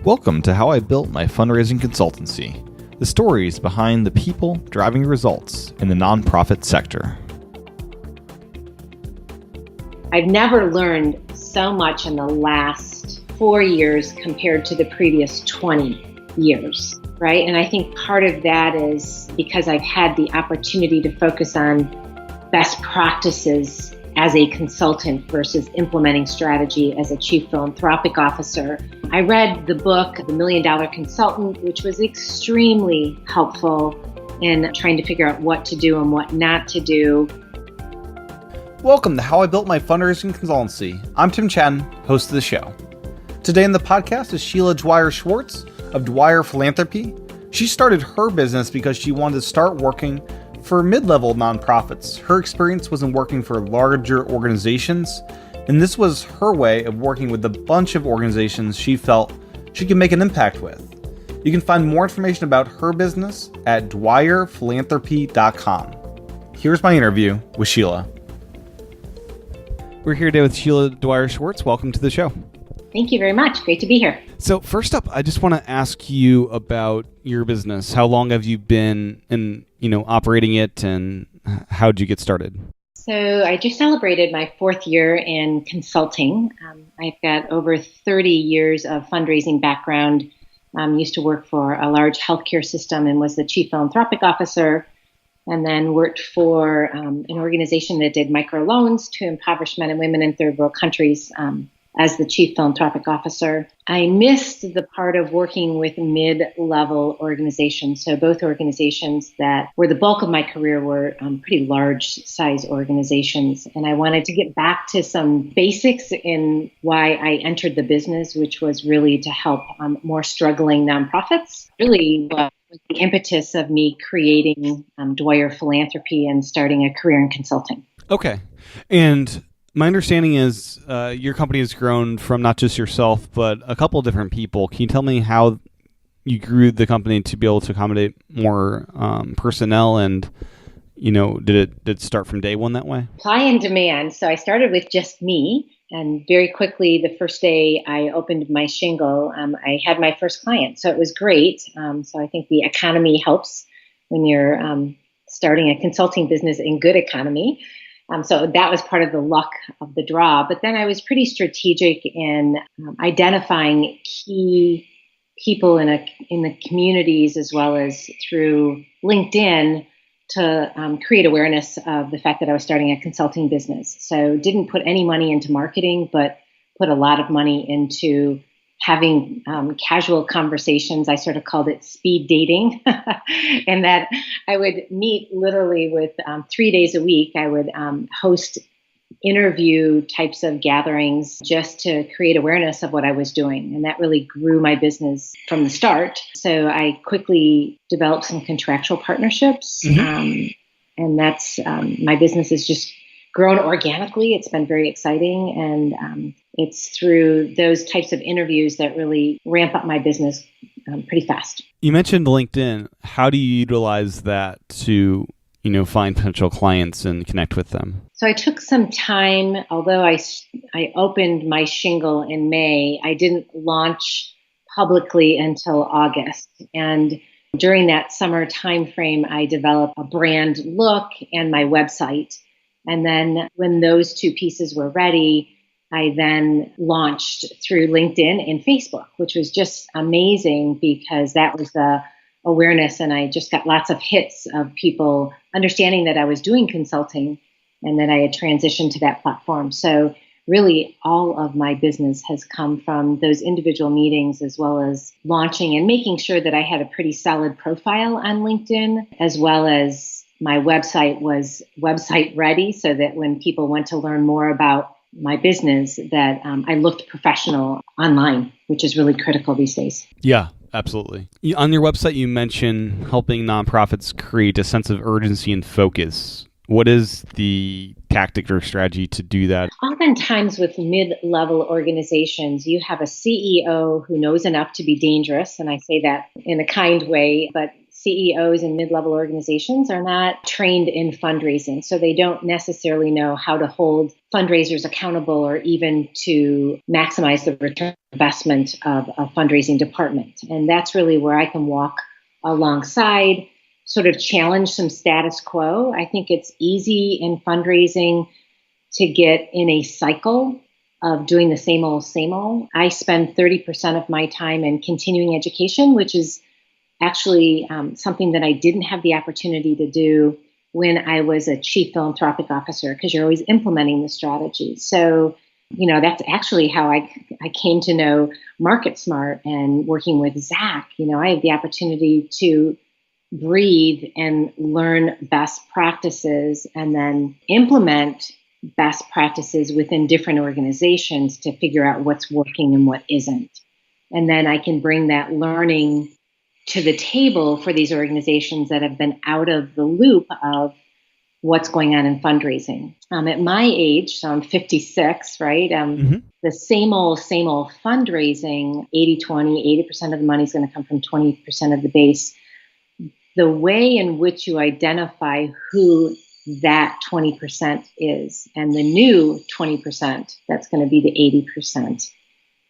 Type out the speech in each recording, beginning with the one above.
Welcome to How I Built My Fundraising Consultancy, the stories behind the people driving results in the nonprofit sector. I've never learned so much in the last 4 years compared to the previous 20 years, right? And I think part of that is because I've had the opportunity to focus on best practices as a consultant versus implementing strategy as a chief philanthropic officer. I read the book, The $1 Million Consultant, which was extremely helpful in trying to figure out what to do and what not to do. Welcome to How I Built My Fundraising Consultancy. I'm Tim Chen, host of the show. Today in the podcast is Sheila Dwyer Schwartz of Dwyer Philanthropy. She started her business because she wanted to start working for mid-level nonprofits. Her experience was in working for larger organizations, and this was her way of working with a bunch of organizations she felt she could make an impact with. You can find more information about her business at dwyerphilanthropy.com. Here's my interview with Sheila. We're here today with Sheila Dwyer Schwartz. Welcome to the show. Thank you very much. Great to be here. So first up, I just want to ask you about your business. How long have you been operating it, and how did you get started? So I just celebrated my 4th year in consulting. I've got over 30 years of fundraising background. Used to work for a large healthcare system and was the chief philanthropic officer, and then worked for an organization that did microloans to impoverished men and women in third world countries as the chief philanthropic officer. I missed the part of working with mid-level organizations. So both organizations that were the bulk of my career were pretty large size organizations. And I wanted to get back to some basics in why I entered the business, which was really to help more struggling nonprofits. Really was the impetus of me creating Dwyer Philanthropy and starting a career in consulting. Okay. And my understanding is your company has grown from not just yourself, but a couple of different people. Can you tell me how you grew the company to be able to accommodate more personnel? And, did it start from day one that way? Supply and demand. So I started with just me. And very quickly, the first day I opened my shingle, I had my first client. So it was great. So I think the economy helps when you're starting a consulting business in good economy. So that was part of the luck of the draw. But then I was pretty strategic in identifying key people in the communities as well as through LinkedIn to create awareness of the fact that I was starting a consulting business. So didn't put any money into marketing, but put a lot of money into having casual conversations. I sort of called it speed dating, and that I would meet literally with 3 days a week. I would host interview types of gatherings just to create awareness of what I was doing. And that really grew my business from the start. So I quickly developed some contractual partnerships. And that's my business has just grown organically. It's been very exciting. And it's through those types of interviews that really ramp up my business pretty fast. You mentioned LinkedIn. How do you utilize that to, find potential clients and connect with them? So I took some time, although I opened my shingle in May, I didn't launch publicly until August. And during that summer timeframe, I developed a brand look and my website. And then when those two pieces were ready, I then launched through LinkedIn and Facebook, which was just amazing because that was the awareness. And I just got lots of hits of people understanding that I was doing consulting and that I had transitioned to that platform. So really all of my business has come from those individual meetings as well as launching and making sure that I had a pretty solid profile on LinkedIn, as well as my website was website ready so that when people went to learn more about my business, that I looked professional online, which is really critical these days. Yeah, absolutely. On your website, you mention helping nonprofits create a sense of urgency and focus. What is the tactic or strategy to do that? Oftentimes with mid-level organizations, you have a CEO who knows enough to be dangerous, and I say that in a kind way, but CEOs in mid-level organizations are not trained in fundraising. So they don't necessarily know how to hold fundraisers accountable or even to maximize the return on investment of a fundraising department. And that's really where I can walk alongside, sort of challenge some status quo. I think it's easy in fundraising to get in a cycle of doing the same old, same old. I spend 30% of my time in continuing education, which is actually something that I didn't have the opportunity to do when I was a chief philanthropic officer, because you're always implementing the strategy. So, that's actually how I came to know MarketSmart and working with Zach. I have the opportunity to breathe and learn best practices and then implement best practices within different organizations to figure out what's working and what isn't. And then I can bring that learning to the table for these organizations that have been out of the loop of what's going on in fundraising. At my age, so I'm 56, right? The same old fundraising, 80-20, 80% of the money is going to come from 20% of the base. The way in which you identify who that 20% is and the new 20% that's going to be the 80%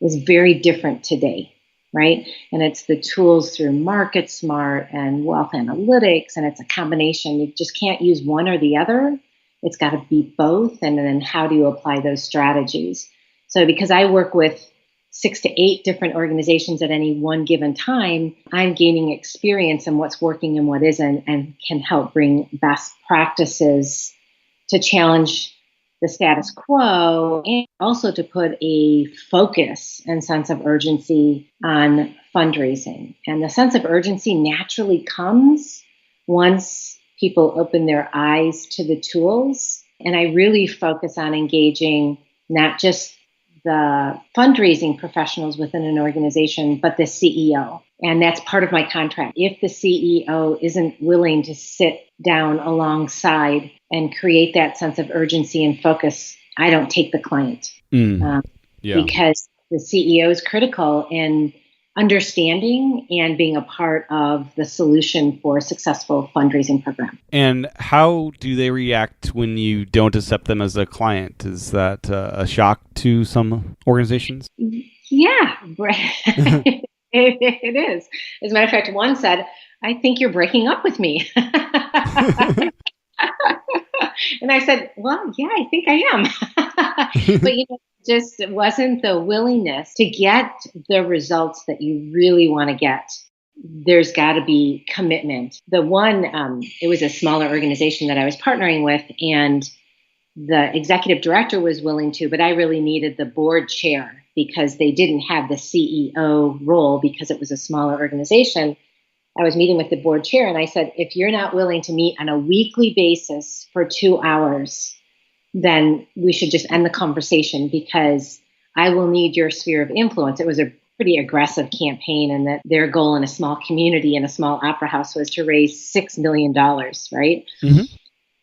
is very different today. Right. And it's the tools through MarketSmart and wealth analytics. And it's a combination. You just can't use one or the other. It's got to be both. And then how do you apply those strategies? So because I work with 6 to 8 different organizations at any one given time, I'm gaining experience in what's working and what isn't, and can help bring best practices to challenge the status quo, and also to put a focus and sense of urgency on fundraising. And the sense of urgency naturally comes once people open their eyes to the tools. And I really focus on engaging not just the fundraising professionals within an organization, but the CEO. And that's part of my contract. If the CEO isn't willing to sit down alongside and create that sense of urgency and focus, I don't take the client. Because the CEO is critical in understanding and being a part of the solution for a successful fundraising program. And how do they react when you don't accept them as a client? Is that a shock to some organizations? Yeah, it is. As a matter of fact, one said, "I think you're breaking up with me." And I said, "Well, yeah, I think I am." But just wasn't the willingness to get the results that you really want to get. There's got to be commitment. The one, it was a smaller organization that I was partnering with, and the executive director was willing to, but I really needed the board chair because they didn't have the CEO role because it was a smaller organization. I was meeting with the board chair and I said, if you're not willing to meet on a weekly basis for 2 hours, then we should just end the conversation because I will need your sphere of influence. It was a pretty aggressive campaign, and that their goal in a small community in a small opera house was to raise $6 million, right? Mm-hmm.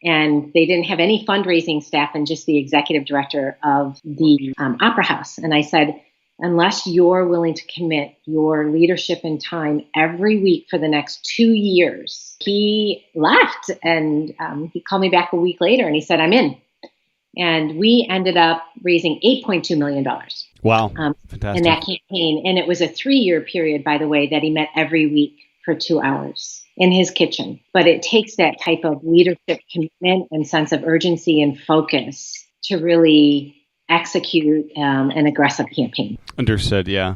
And they didn't have any fundraising staff and just the executive director of the opera house. And I said, unless you're willing to commit your leadership and time every week for the next 2 years, he left. And he called me back a week later and he said, I'm in. And we ended up raising $8.2 million. Wow. Fantastic. In that campaign. And it was a 3-year period, by the way, that he met every week for 2 hours in his kitchen. But it takes that type of leadership commitment and sense of urgency and focus to really execute an aggressive campaign. Understood. Yeah.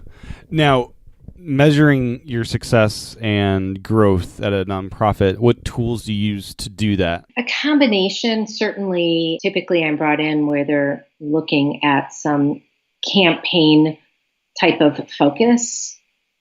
Now, measuring your success and growth at a nonprofit, what tools do you use to do that? A combination. Certainly, typically I'm brought in where they're looking at some campaign type of focus.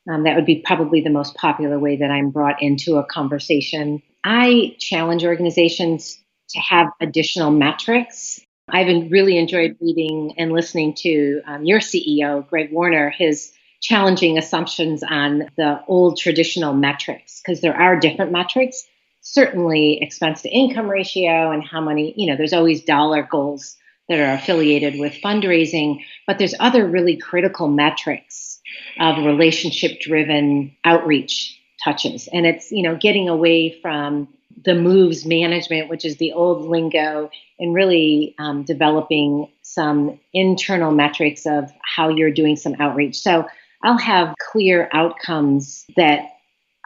That would be probably the most popular way that I'm brought into a conversation. I challenge organizations to have additional metrics. I've really enjoyed reading and listening to your CEO, Greg Warner, his challenging assumptions on the old traditional metrics, because there are different metrics. Certainly expense to income ratio and how many, there's always dollar goals that are affiliated with fundraising, but there's other really critical metrics of relationship-driven outreach touches. And it's, getting away from the moves management, which is the old lingo, and really developing some internal metrics of how you're doing some outreach. So I'll have clear outcomes that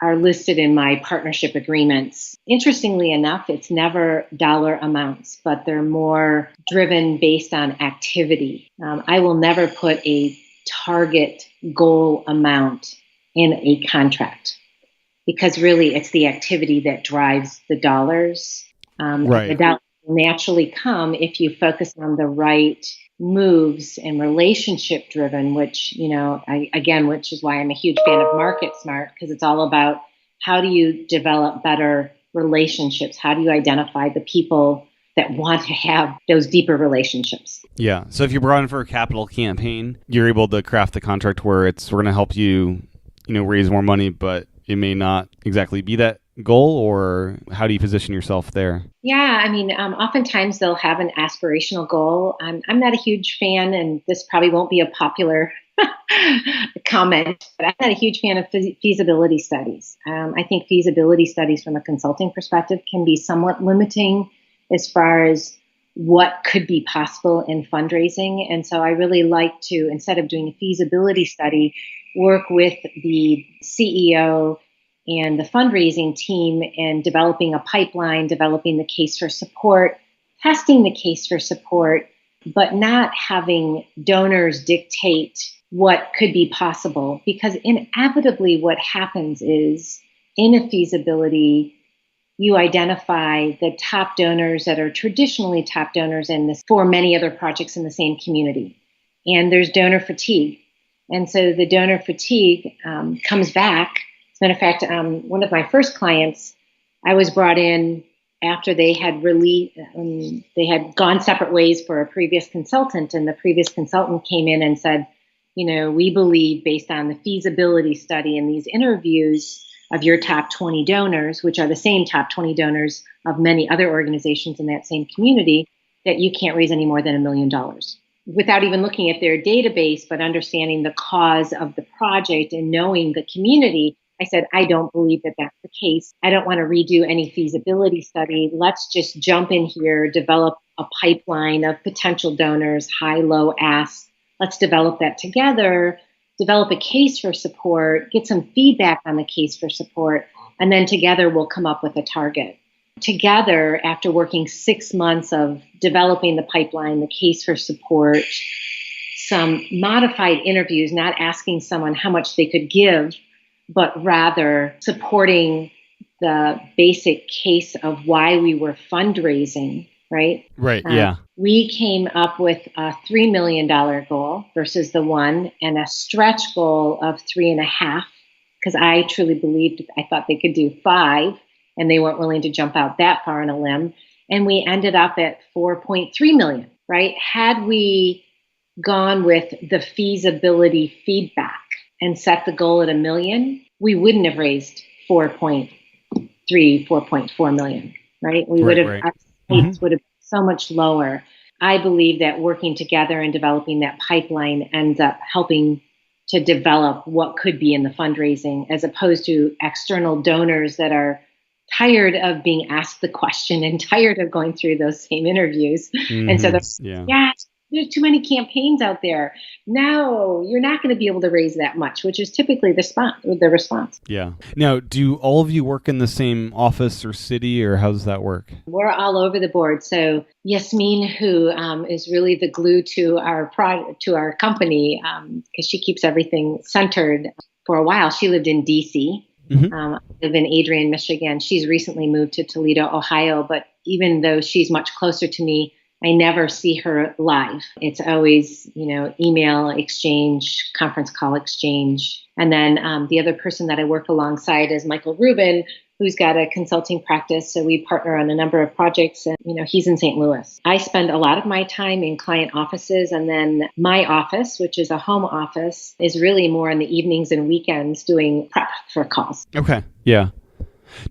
are listed in my partnership agreements. Interestingly enough, it's never dollar amounts, but they're more driven based on activity. I will never put a target goal amount in a contract, because really it's the activity that drives the dollars. Right. The dollars will naturally come if you focus on the right moves and relationship driven, which, which is why I'm a huge fan of MarketSmart, because it's all about how do you develop better relationships? How do you identify the people that want to have those deeper relationships? Yeah. So if you're brought in for a capital campaign, you're able to craft the contract where we're going to help you, raise more money, but it may not exactly be that goal, or how do you position yourself there? Yeah, oftentimes they'll have an aspirational goal. I'm not a huge fan, and this probably won't be a popular comment, but I'm not a huge fan of feasibility studies. I think feasibility studies from a consulting perspective can be somewhat limiting as far as what could be possible in fundraising. And so I really like to, instead of doing a feasibility study, work with the CEO and the fundraising team in developing a pipeline, developing the case for support, testing the case for support, but not having donors dictate what could be possible. Because inevitably what happens is, in a feasibility, you identify the top donors that are traditionally top donors for many other projects in the same community. And there's donor fatigue. And so the donor fatigue comes back. As a matter of fact, one of my first clients, I was brought in after they had they had gone separate ways for a previous consultant, and the previous consultant came in and said, we believe, based on the feasibility study and these interviews of your top 20 donors, which are the same top 20 donors of many other organizations in that same community, that you can't raise any more than $1 million. Without even looking at their database, but understanding the cause of the project and knowing the community, I said, I don't believe that that's the case. I don't want to redo any feasibility study. Let's just jump in here, develop a pipeline of potential donors, high, low asks. Let's develop that together, develop a case for support, get some feedback on the case for support, and then together we'll come up with a target. Together, after working 6 months of developing the pipeline, the case for support, some modified interviews, not asking someone how much they could give, but rather supporting the basic case of why we were fundraising, right? Right, yeah. We came up with a $3 million goal versus the one, and a stretch goal of 3.5, because I truly believed, I thought they could do 5, and they weren't willing to jump out that far on a limb. And we ended up at 4.3 million, right? Had we gone with the feasibility feedback and set the goal at $1 million, we wouldn't have raised 4.4 million, right? We would have, our stakes would have been so much lower. I believe that working together and developing that pipeline ends up helping to develop what could be in the fundraising, as opposed to external donors that are tired of being asked the question and tired of going through those same interviews. And so there's too many campaigns out there. No, you're not going to be able to raise that much, which is typically the response. Yeah. Now, do all of you work in the same office or city, or how does that work? We're all over the board. So Yasmin, who is really the glue to our company, because she keeps everything centered. For a while, she lived in D.C., I live in Adrian, Michigan. She's recently moved to Toledo, Ohio, but even though she's much closer to me, I never see her live. It's always, email exchange, conference call exchange. And then the other person that I work alongside is Michael Rubin, who's got a consulting practice. So we partner on a number of projects, and, he's in St. Louis. I spend a lot of my time in client offices, and then my office, which is a home office, is really more in the evenings and weekends doing prep for calls. Okay. Yeah.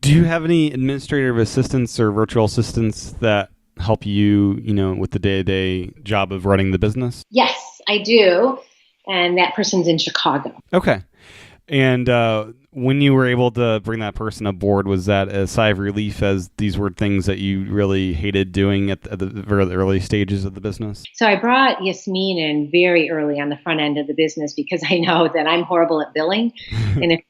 Do you have any administrative assistants or virtual assistants that help you, with the day-to-day job of running the business? Yes, I do. And that person's in Chicago. Okay. And when you were able to bring that person aboard, was that a sigh of relief as these were things that you really hated doing at the very early stages of the business? So I brought Yasmin in very early on the front end of the business because I know that I'm horrible at billing. And if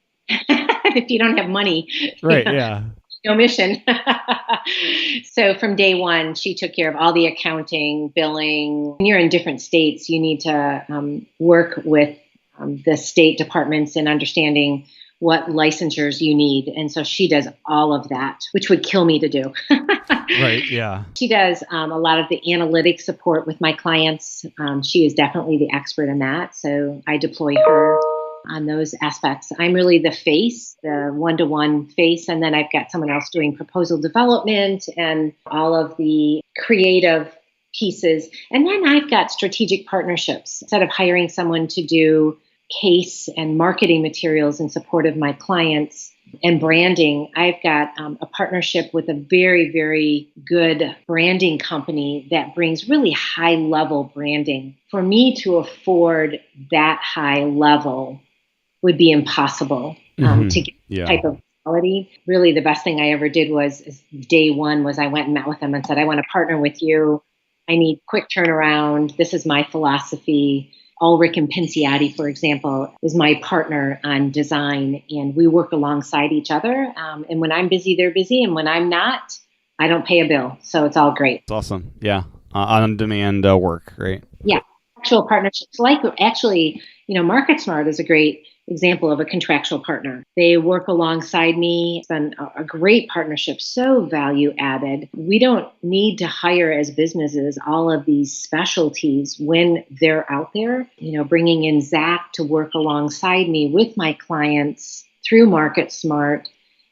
if you don't have money, Right, yeah. no mission. So from day one, she took care of all the accounting, billing. When you're in different states, you need to work with the state departments in understanding what licensures you need. And so she does all of that, which would kill me to do. Right, yeah. She does a lot of the analytic support with my clients. She is definitely the expert in that. So I deploy her on those aspects. I'm really the face, the one-to-one face. And then I've got someone else doing proposal development and all of the creative pieces. And then I've got strategic partnerships. Instead of hiring someone to do case and marketing materials in support of my clients and branding, I've got a partnership with a very, very good branding company that brings really high level branding. For me to afford that high level would be impossible to get that type of quality. Really, the best thing I ever did was day one was I went and met with them and said, I want to partner with you. I need quick turnaround. This is my philosophy. Ulrich and Pinciati, for example, is my partner on design, and we work alongside each other. And when I'm busy, they're busy. And when I'm not, I don't pay a bill. So it's all great. It's awesome. Yeah. On-demand work, right? Yeah. Actual partnerships. Like actually, MarketSmart is a great example of a contractual partner. They work alongside me. It's been a great partnership, so value added. We don't need to hire as businesses all of these specialties when they're out there. Bringing in Zach to work alongside me with my clients through MarketSmart,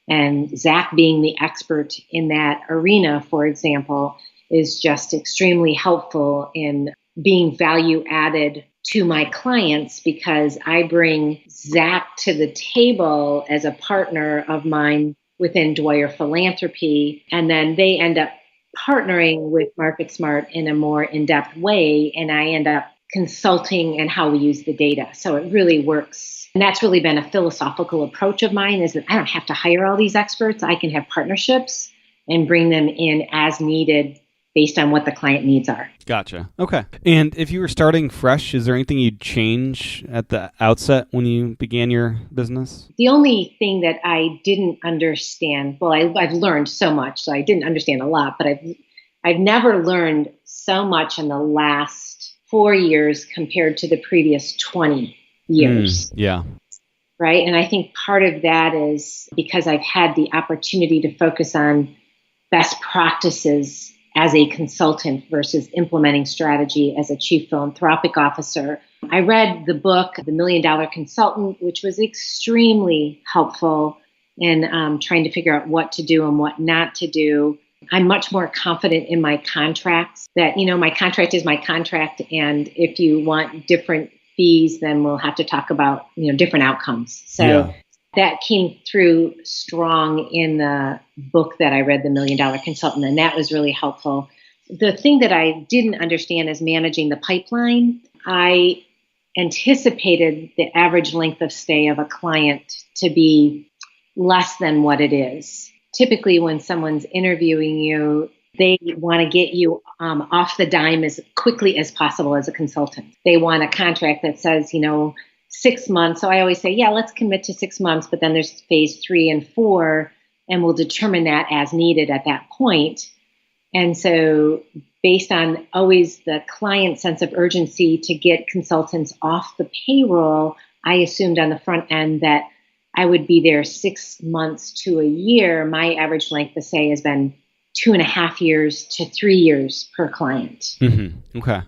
and Zach being the expert in that arena, for example, is just extremely helpful in being value added to my clients because I bring Zach to the table as a partner of mine within Dwyer Philanthropy, and then they end up partnering with MarketSmart in a more in-depth way, and I end up consulting and how we use the data. So it really works. And that's really been a philosophical approach of mine, is that I don't have to hire all these experts. I can have partnerships and bring them in as needed based on what the client needs are. Gotcha. Okay. And if you were starting fresh, is there anything you'd change at the outset when you began your business? The only thing that I didn't understand, well, I've learned so much, so I didn't understand a lot, but I've never learned so much in the last 4 years compared to the previous 20 years. Yeah. Right? And I think part of that is because I've had the opportunity to focus on best practices as a consultant versus implementing strategy as a chief philanthropic officer. I read the book, The $1 Million Consultant, which was extremely helpful in trying to figure out what to do and what not to do. I'm much more confident in my contracts that, my contract is my contract. And if you want different fees, then we'll have to talk about, different outcomes. So that came through strong in the book that I read, The $1 Million Consultant, and that was really helpful. The thing that I didn't understand is managing the pipeline. I anticipated the average length of stay of a client to be less than what it is. Typically, when someone's interviewing you, they want to get you off the dime as quickly as possible as a consultant. They want a contract that says, 6 months. So I always say, let's commit to 6 months, but then there's phase 3 and 4, and we'll determine that as needed at that point. And so based on always the client's sense of urgency to get consultants off the payroll, I assumed on the front end that I would be there 6 months to a year. My average length of stay has been 2.5 years to 3 years per client. Mm-hmm. Okay.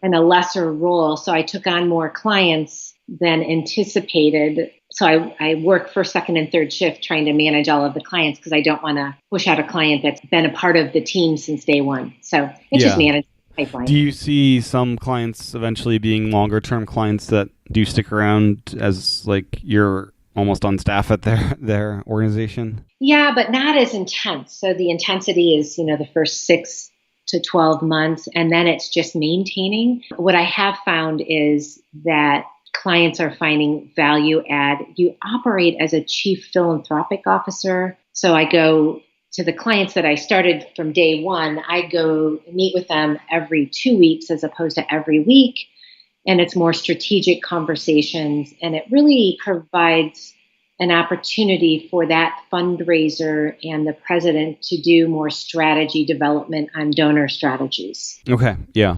And a lesser role. So I took on more clients than anticipated. So I work first, second, and third shift trying to manage all of the clients because I don't want to push out a client that's been a part of the team since day one. So it's just managing the pipeline. Do you see some clients eventually being longer term clients that do stick around as like you're almost on staff at their organization? Yeah, but not as intense. So the intensity is, the first 6 to 12 months, and then it's just maintaining. What I have found is that clients are finding value add. You operate as a chief philanthropic officer. So I go to the clients that I started from day one, I go meet with them every 2 weeks as opposed to every week. And it's more strategic conversations. And it really provides an opportunity for that fundraiser and the president to do more strategy development on donor strategies. Okay. Yeah.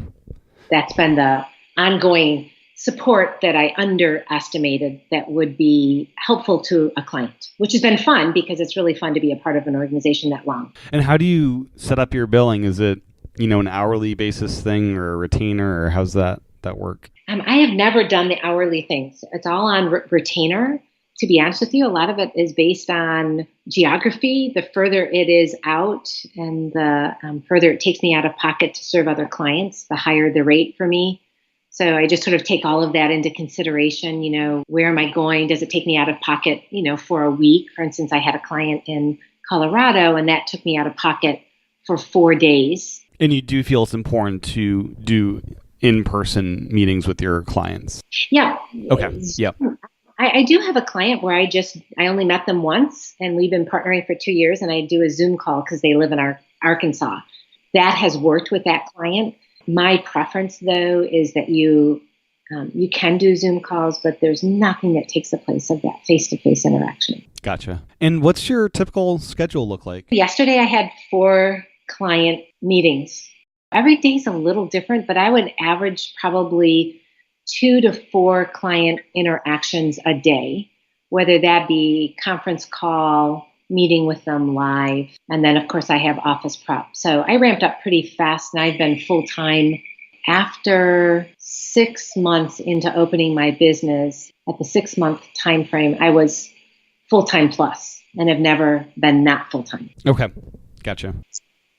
That's been the ongoing support that I underestimated that would be helpful to a client, which has been fun because it's really fun to be a part of an organization that long. And how do you set up your billing? Is it, an hourly basis thing or a retainer, or how's that work? I have never done the hourly things. It's all on retainer. To be honest with you, a lot of it is based on geography. The further it is out and the further it takes me out of pocket to serve other clients, the higher the rate for me. So I just sort of take all of that into consideration. Where am I going? Does it take me out of pocket, for a week? For instance, I had a client in Colorado and that took me out of pocket for 4 days. And you do feel it's important to do in-person meetings with your clients? Yeah. Okay. Yep. I do have a client where I only met them once and we've been partnering for 2 years and I do a Zoom call because they live in Arkansas. That has worked with that client. My preference, though, is that you can do Zoom calls, but there's nothing that takes the place of that face-to-face interaction. Gotcha. And what's your typical schedule look like? Yesterday, I had 4 client meetings. Every day's a little different, but I would average probably 2 to 4 client interactions a day, whether that be conference call, meeting with them live. And then, of course, I have office prep. So I ramped up pretty fast and I've been full-time. After 6 months into opening my business, at the 6-month time frame, I was full-time plus and have never been not full-time. Okay. Gotcha.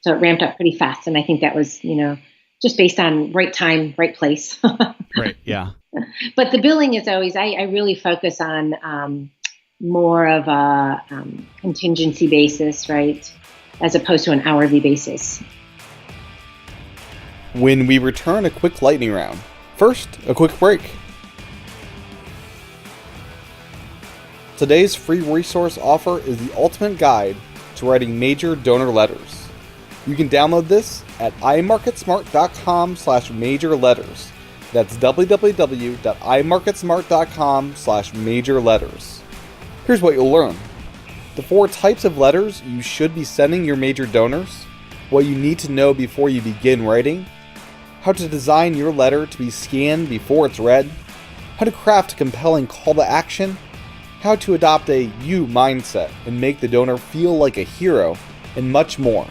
So it ramped up pretty fast. And I think that was, just based on right time, right place. Right. Yeah. But the billing is always, I really focus on more of a contingency basis, right? As opposed to an hourly basis. When we return, a quick lightning round. First, a quick break. Today's free resource offer is the ultimate guide to writing major donor letters. You can download this at iMarketSmart.com/major letters. That's www.iMarketSmart.com/major letters. Here's what you'll learn. The 4 types of letters you should be sending your major donors, what you need to know before you begin writing, how to design your letter to be scanned before it's read, how to craft a compelling call to action, how to adopt a you mindset and make the donor feel like a hero, and much more.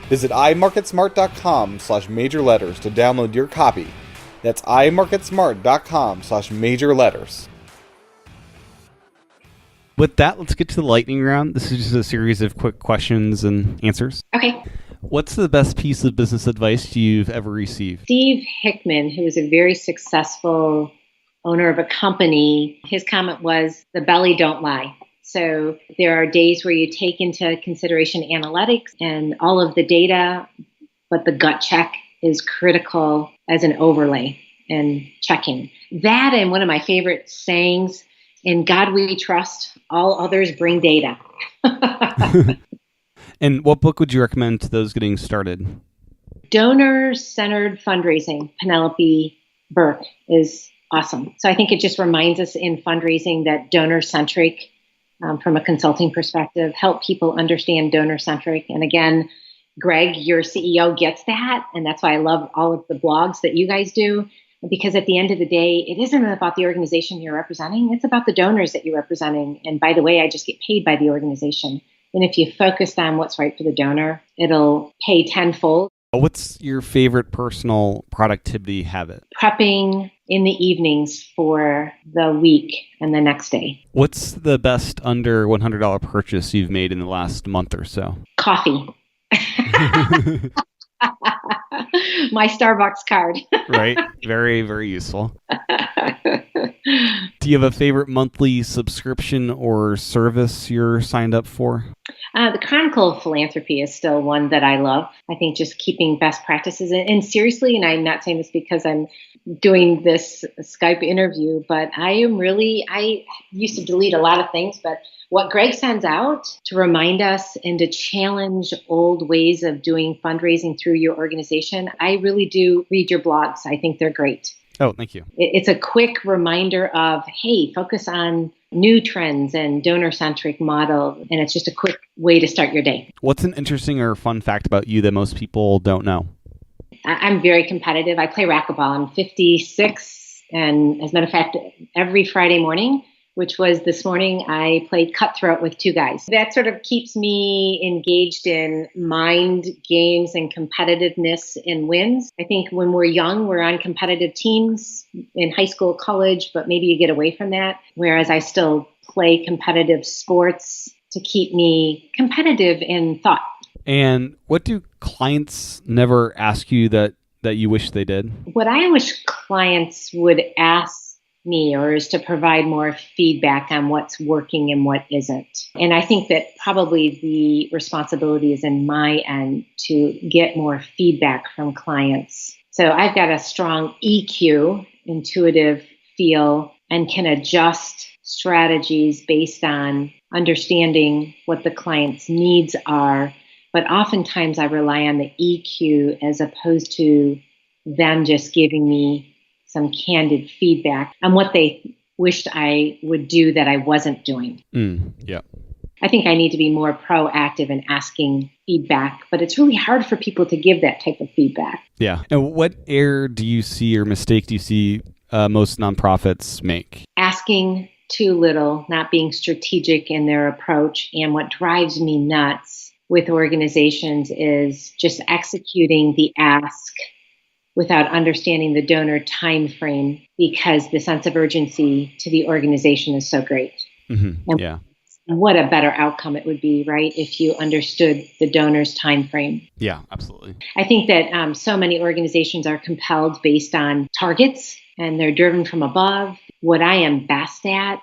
Visit iMarketSmart.com/major letters to download your copy. That's iMarketSmart.com/major letters. With that, let's get to the lightning round. This is just a series of quick questions and answers. Okay. What's the best piece of business advice you've ever received? Steve Hickman, who is a very successful owner of a company, his comment was, the belly don't lie. So there are days where you take into consideration analytics and all of the data, but the gut check is critical as an overlay and checking. That, and one of my favorite sayings, in God we trust, all others bring data. And what book would you recommend to those getting started? Donor-Centered Fundraising, Penelope Burke, is awesome. So I think it just reminds us in fundraising that donor-centric, from a consulting perspective, help people understand donor-centric. And again, Greg, your CEO, gets that. And that's why I love all of the blogs that you guys do. Because at the end of the day, it isn't about the organization you're representing. It's about the donors that you're representing. And by the way, I just get paid by the organization. And if you focus on what's right for the donor, it'll pay tenfold. What's your favorite personal productivity habit? Prepping in the evenings for the week and the next day. What's the best under $100 purchase you've made in the last month or so? Coffee. My Starbucks card. Right. Very, very useful. Do you have a favorite monthly subscription or service you're signed up for? The Chronicle of Philanthropy is still one that I love. I think just keeping best practices and seriously, and I'm not saying this because I'm doing this Skype interview, but I used to delete a lot of things, but what Greg sends out to remind us and to challenge old ways of doing fundraising through your organization, I really do read your blogs. I think they're great. Oh, thank you. It's a quick reminder of, hey, focus on new trends and donor-centric model. And it's just a quick way to start your day. What's an interesting or fun fact about you that most people don't know? I'm very competitive. I play racquetball. I'm 56. And as a matter of fact, every Friday morning, which was this morning, I played cutthroat with 2 guys. That sort of keeps me engaged in mind games and competitiveness and wins. I think when we're young, we're on competitive teams in high school, college, but maybe you get away from that. Whereas I still play competitive sports to keep me competitive in thought. And what do clients never ask you that you wish they did? What I wish clients would ask me or is to provide more feedback on what's working and what isn't. And I think that probably the responsibility is in my end to get more feedback from clients. So I've got a strong EQ, intuitive feel, and can adjust strategies based on understanding what the client's needs are. But oftentimes I rely on the EQ as opposed to them just giving me some candid feedback on what they wished I would do that I wasn't doing. Yeah. I think I need to be more proactive in asking feedback, but it's really hard for people to give that type of feedback. Yeah. And what error do you see or mistake do you see most nonprofits make? Asking too little, not being strategic in their approach. And what drives me nuts with organizations is just executing the ask without understanding the donor time frame, because the sense of urgency to the organization is so great. Mm-hmm. Yeah. What a better outcome it would be, right, if you understood the donor's time frame. Yeah, absolutely. I think that so many organizations are compelled based on targets, and they're driven from above. What I am best at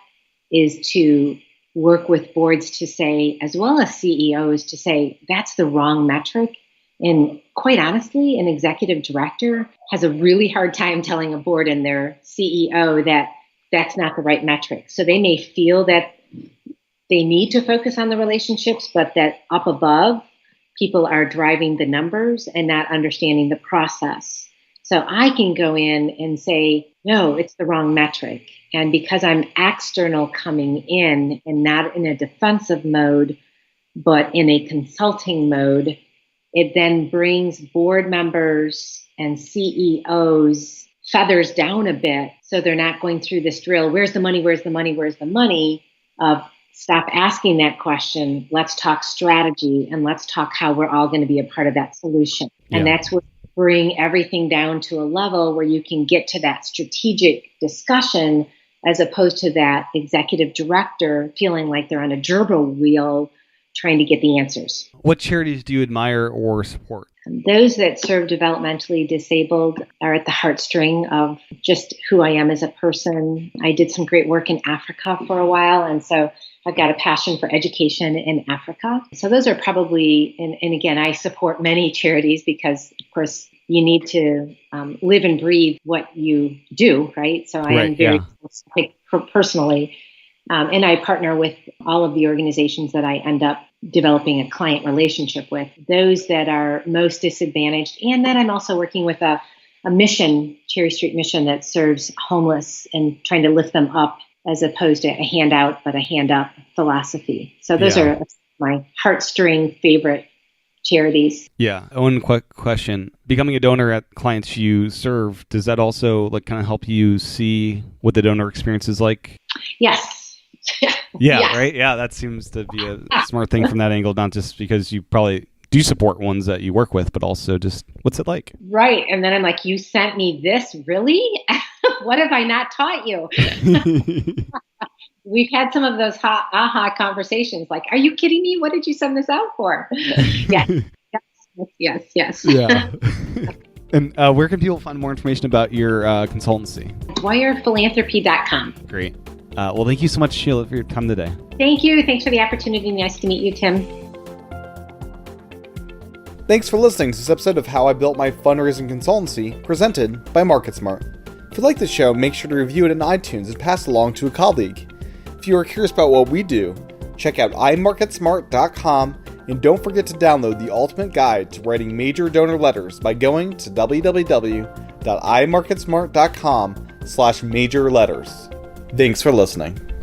is to work with boards to say, as well as CEOs, to say, that's the wrong metric. And quite honestly, an executive director has a really hard time telling a board and their CEO that that's not the right metric. So they may feel that they need to focus on the relationships, but that up above, people are driving the numbers and not understanding the process. So I can go in and say, no, it's the wrong metric. And because I'm external coming in and not in a defensive mode, but in a consulting mode, it then brings board members and CEOs feathers down a bit. So they're not going through this drill. Where's the money? Where's the money? Where's the money? Stop asking that question. Let's talk strategy and let's talk how we're all going to be a part of that solution. Yeah. And that's what bring everything down to a level where you can get to that strategic discussion as opposed to that executive director feeling like they're on a gerbil wheel trying to get the answers. What charities do you admire or support? Those that serve developmentally disabled are at the heartstring of just who I am as a person. I did some great work in Africa for a while, and so I've got a passion for education in Africa. So those are probably, and again, I support many charities because, of course, you need to live and breathe what you do, right? So I am very specific personally. And I partner with all of the organizations that I end up developing a client relationship with, those that are most disadvantaged, and that I'm also working with a mission, Cherry Street Mission, that serves homeless and trying to lift them up as opposed to a handout, but a hand up philosophy. So those are my heartstring favorite charities. Yeah. One quick question. Becoming a donor at clients you serve, does that also kind of help you see what the donor experience is like? Yes. Yeah, right? Yeah, that seems to be a smart thing from that angle, not just because you probably do support ones that you work with, but also just what's it like? Right. And then I'm like, you sent me this? Really? What have I not taught you? We've had some of those aha conversations like, are you kidding me? What did you send this out for? Yes. Yeah. And where can people find more information about your consultancy? DwyerPhilanthropy.com. Great. Well, thank you so much, Sheila, for your time today. Thank you. Thanks for the opportunity. Nice to meet you, Tim. Thanks for listening to this episode of How I Built My Fundraising Consultancy, presented by MarketSmart. If you like the show, make sure to review it in iTunes and pass it along to a colleague. If you are curious about what we do, check out iMarketSmart.com and don't forget to download the ultimate guide to writing major donor letters by going to www.imarketsmart.com/major letters. Thanks for listening.